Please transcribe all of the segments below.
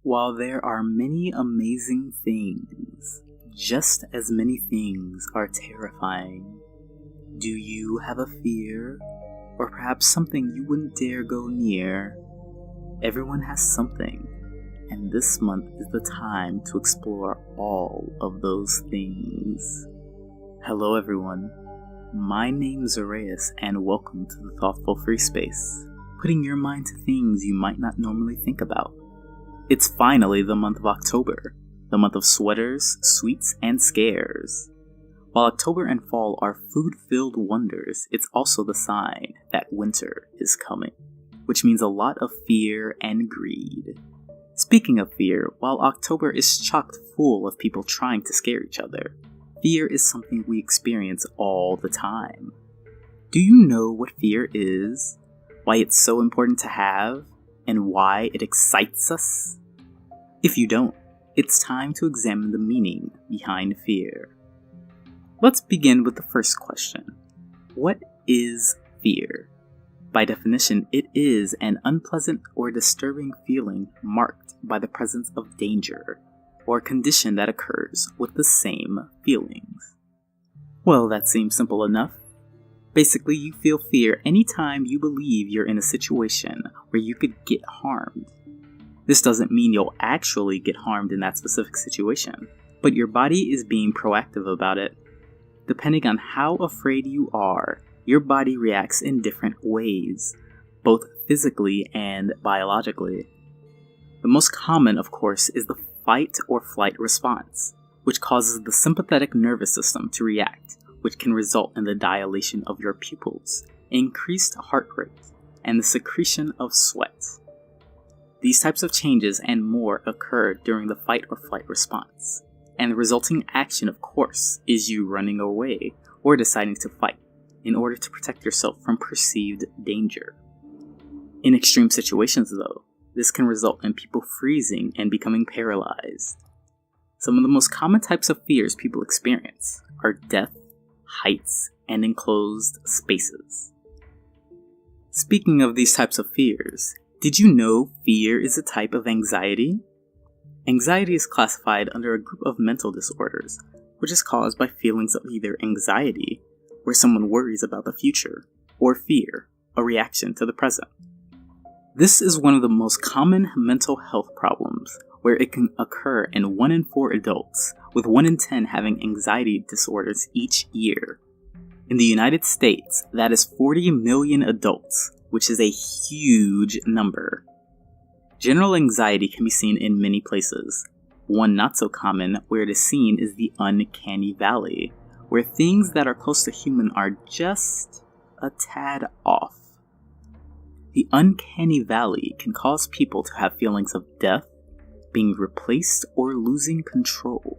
While there are many amazing things, just as many things are terrifying. Do you have a fear? Or perhaps something you wouldn't dare go near? Everyone has something, and this month is the time to explore all of those things. Hello everyone, my name's Arias, and welcome to the Thoughtful Free Space, putting your mind to things you might not normally think about. It's finally the month of October, the month of sweaters, sweets, and scares. While October and fall are food-filled wonders, it's also the sign that winter is coming, which means a lot of fear and greed. Speaking of fear, while October is chock full of people trying to scare each other, fear is something we experience all the time. Do you know what fear is? Why it's so important to have? And why it excites us? If you don't, it's time to examine the meaning behind fear. Let's begin with the first question. What is fear? By definition, it is an unpleasant or disturbing feeling marked by the presence of danger, or a condition that occurs with the same feelings. Well, that seems simple enough. Basically, you feel fear anytime you believe you're in a situation where you could get harmed. This doesn't mean you'll actually get harmed in that specific situation, but your body is being proactive about it. Depending on how afraid you are, your body reacts in different ways, both physically and biologically. The most common, of course, is the fight or flight response, which causes the sympathetic nervous system to react, which can result in the dilation of your pupils, increased heart rate, and the secretion of sweat. These types of changes and more occur during the fight or flight response, and the resulting action, of course, is you running away or deciding to fight in order to protect yourself from perceived danger. In extreme situations, though, this can result in people freezing and becoming paralyzed. Some of the most common types of fears people experience are death, heights, and enclosed spaces. Speaking of these types of fears, did you know fear is a type of anxiety? Anxiety is classified under a group of mental disorders, which is caused by feelings of either anxiety, where someone worries about the future, or fear, a reaction to the present. This is one of the most common mental health problems, where it can occur in 1 in 4 adults, with 1 in 10 having anxiety disorders each year. In the United States, that is 40 million adults, which is a huge number. General anxiety can be seen in many places. One not so common where it is seen is the uncanny valley, where things that are close to human are just a tad off. The uncanny valley can cause people to have feelings of death, being replaced, or losing control.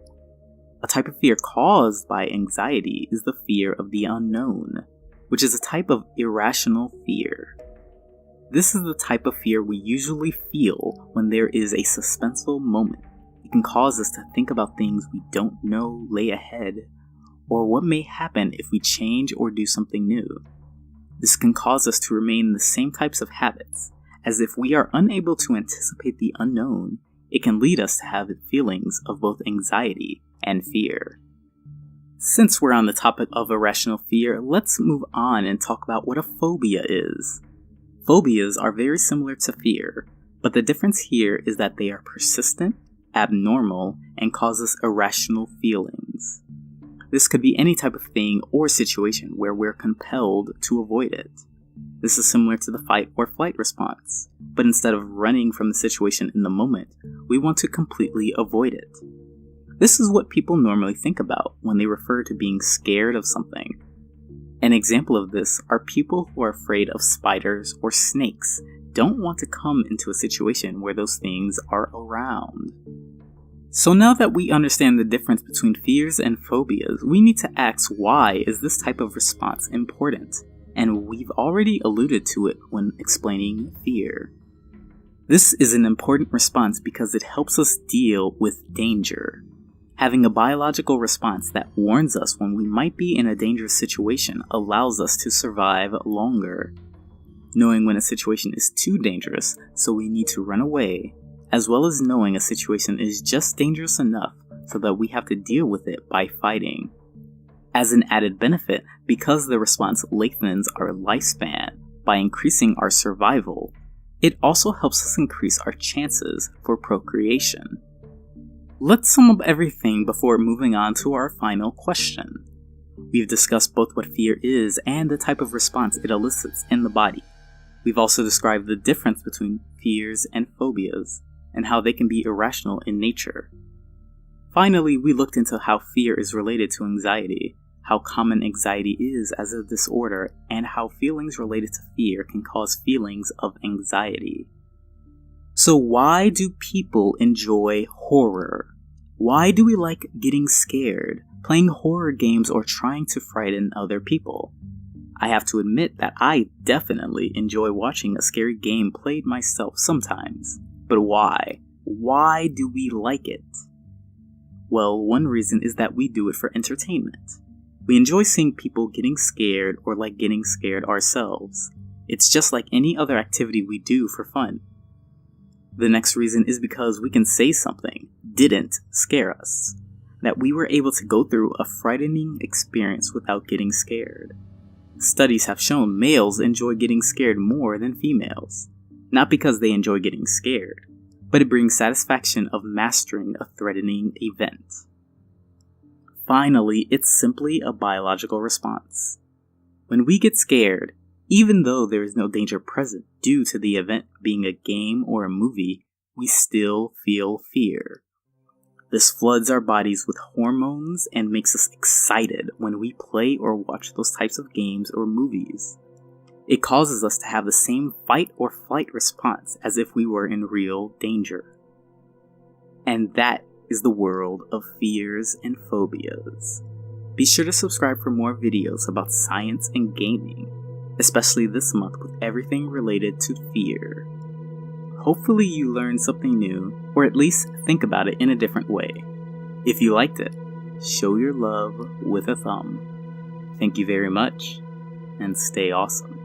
A type of fear caused by anxiety is the fear of the unknown, which is a type of irrational fear. This is the type of fear we usually feel when there is a suspenseful moment. It can cause us to think about things we don't know lay ahead, or what may happen if we change or do something new. This can cause us to remain in the same types of habits, as if we are unable to anticipate the unknown. It can lead us to have feelings of both anxiety and fear. Since we're on the topic of irrational fear, let's move on and talk about what a phobia is. Phobias are very similar to fear, but the difference here is that they are persistent, abnormal, and cause us irrational feelings. This could be any type of thing or situation where we're compelled to avoid it. This is similar to the fight or flight response, but instead of running from the situation in the moment, we want to completely avoid it. This is what people normally think about when they refer to being scared of something. An example of this are people who are afraid of spiders or snakes don't want to come into a situation where those things are around. So now that we understand the difference between fears and phobias, we need to ask, why is this type of response important? And we've already alluded to it when explaining fear. This is an important response because it helps us deal with danger. Having a biological response that warns us when we might be in a dangerous situation allows us to survive longer. Knowing when a situation is too dangerous, so we need to run away, as well as knowing a situation is just dangerous enough so that we have to deal with it by fighting. As an added benefit, because the response lengthens our lifespan by increasing our survival, it also helps us increase our chances for procreation. Let's sum up everything before moving on to our final question. We've discussed both what fear is and the type of response it elicits in the body. We've also described the difference between fears and phobias, and how they can be irrational in nature. Finally, we looked into how fear is related to anxiety, how common anxiety is as a disorder, and how feelings related to fear can cause feelings of anxiety. So why do people enjoy horror? Why do we like getting scared, playing horror games, or trying to frighten other people? I have to admit that I definitely enjoy watching a scary game played myself sometimes. But why? Why do we like it? Well, one reason is that we do it for entertainment. We enjoy seeing people getting scared or like getting scared ourselves. It's just like any other activity we do for fun. The next reason is because we can say something didn't scare us, that we were able to go through a frightening experience without getting scared. Studies have shown males enjoy getting scared more than females, not because they enjoy getting scared, but it brings satisfaction of mastering a threatening event. Finally, it's simply a biological response. When we get scared, even though there is no danger present due to the event being a game or a movie, we still feel fear. This floods our bodies with hormones and makes us excited when we play or watch those types of games or movies. It causes us to have the same fight or flight response as if we were in real danger. And that is the world of fears and phobias. Be sure to subscribe for more videos about science and gaming, especially this month with everything related to fear. Hopefully you learned something new, or at least think about it in a different way. If you liked it, show your love with a thumb. Thank you very much, and stay awesome.